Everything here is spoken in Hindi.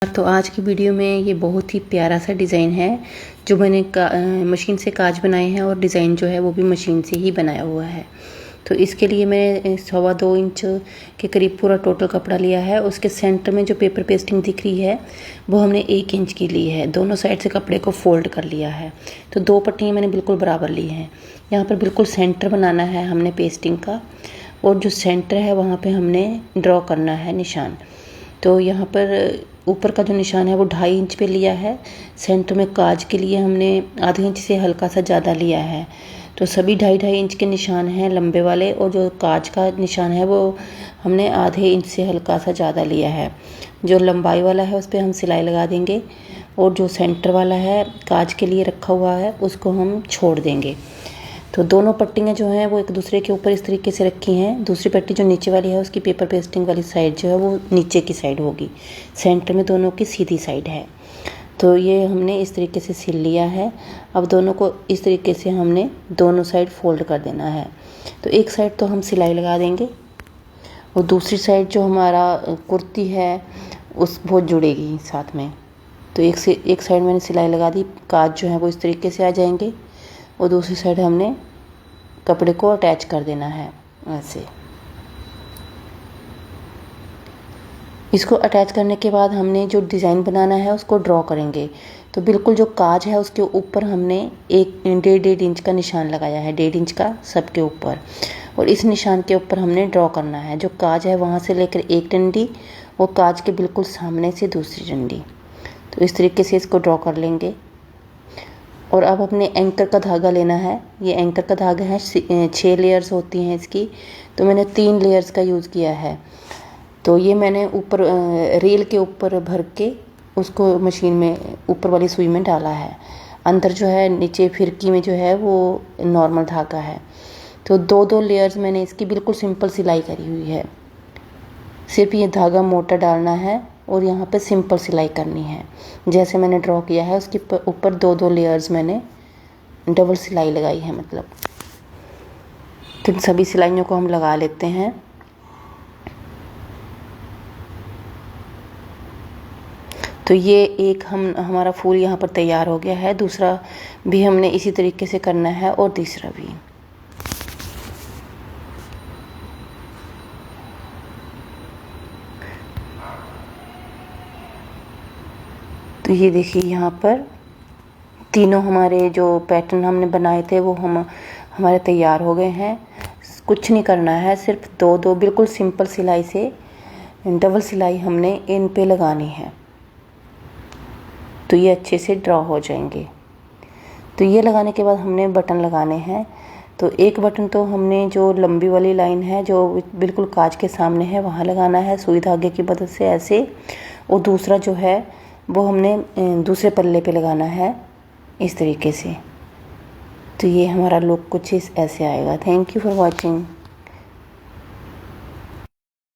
तो आज की वीडियो में ये बहुत ही प्यारा सा डिज़ाइन है जो मैंने मशीन से काज बनाए हैं और डिज़ाइन जो है वो भी मशीन से ही बनाया हुआ है। तो इसके लिए मैंने 2.25 इंच के करीब पूरा टोटल कपड़ा लिया है। उसके सेंटर में जो पेपर पेस्टिंग दिख रही है वो हमने 1 इंच की ली है। दोनों साइड से कपड़े को फोल्ड कर लिया है। तो 2 पट्टियाँ मैंने बिल्कुल बराबर ली हैं। यहाँ पर बिल्कुल सेंटर बनाना है हमने पेस्टिंग का, और जो सेंटर है वहाँ पे हमने ड्रॉ करना है निशान। तो यहाँ पर ऊपर का जो निशान है वो 2.5 इंच पे लिया है। सेंटर में काज के लिए हमने आधे इंच से हल्का सा ज़्यादा लिया है। तो सभी 2.5 इंच के निशान हैं लंबे वाले, और जो काज का निशान है वो हमने आधे इंच से हल्का सा ज़्यादा लिया है। जो लंबाई वाला है उस पर हम सिलाई लगा देंगे, और जो सेंटर वाला है काज के लिए रखा हुआ है उसको हम छोड़ देंगे। तो दोनों पट्टियाँ जो हैं वो एक दूसरे के ऊपर इस तरीके से रखी हैं। दूसरी पट्टी जो नीचे वाली है उसकी पेपर पेस्टिंग वाली साइड जो है वो नीचे की साइड होगी। सेंटर में दोनों की सीधी साइड है। तो ये हमने इस तरीके से सिल लिया है। अब दोनों को इस तरीके से हमने दोनों साइड फोल्ड कर देना है। तो एक साइड तो हम सिलाई लगा देंगे, और दूसरी साइड जो हमारा कुर्ती है वो जुड़ेगी साथ में। तो एक साइड मैंने सिलाई लगा दी। काज जो है वो इस तरीके से आ जाएंगे, और दूसरी साइड हमने कपड़े को अटैच कर देना है ऐसे। इसको अटैच करने के बाद हमने जो डिज़ाइन बनाना है उसको ड्रॉ करेंगे। तो बिल्कुल जो काज है उसके ऊपर हमने 1.5 इंच का निशान लगाया है, 1.5 इंच का सबके ऊपर, और इस निशान के ऊपर हमने ड्रॉ करना है। जो काज है वहाँ से लेकर एक डंडी, और काज के बिल्कुल सामने से दूसरी डंडी। तो इस तरीके से इसको ड्रॉ कर लेंगे। और अब अपने एंकर का धागा लेना है। ये एंकर का धागा है, 6 लेयर्स होती हैं इसकी, तो मैंने 3 लेयर्स का यूज़ किया है। तो ये मैंने ऊपर रेल के ऊपर भर के उसको मशीन में ऊपर वाली सुई में डाला है। अंदर जो है नीचे फिरकी में जो है वो नॉर्मल धागा है। तो 2-2 लेयर्स मैंने इसकी बिल्कुल सिंपल सिलाई करी हुई है। सिर्फ ये धागा मोटा डालना है और यहाँ पे सिंपल सिलाई करनी है। जैसे मैंने ड्रॉ किया है उसके ऊपर 2-2 लेयर्स मैंने डबल सिलाई लगाई है। मतलब तो इन सभी सिलाइयों को हम लगा लेते हैं। तो ये एक हमारा फूल यहाँ पर तैयार हो गया है। दूसरा भी हमने इसी तरीके से करना है, और तीसरा भी। तो ये देखिए यहाँ पर तीनों हमारे जो पैटर्न हमने बनाए थे वो हमारे तैयार हो गए हैं। कुछ नहीं करना है, सिर्फ 2-2 बिल्कुल सिंपल सिलाई से डबल सिलाई हमने इन पे लगानी है। तो ये अच्छे से ड्रॉ हो जाएंगे। तो ये लगाने के बाद हमने बटन लगाने हैं। तो एक बटन तो हमने जो लंबी वाली लाइन है जो बिल्कुल काज के सामने है वहाँ लगाना है सुई धागे की मदद से ऐसे, और दूसरा जो है वो हमने दूसरे पल्ले पे लगाना है इस तरीके से। तो ये हमारा लुक कुछ ऐसे आएगा। Thank you for watching.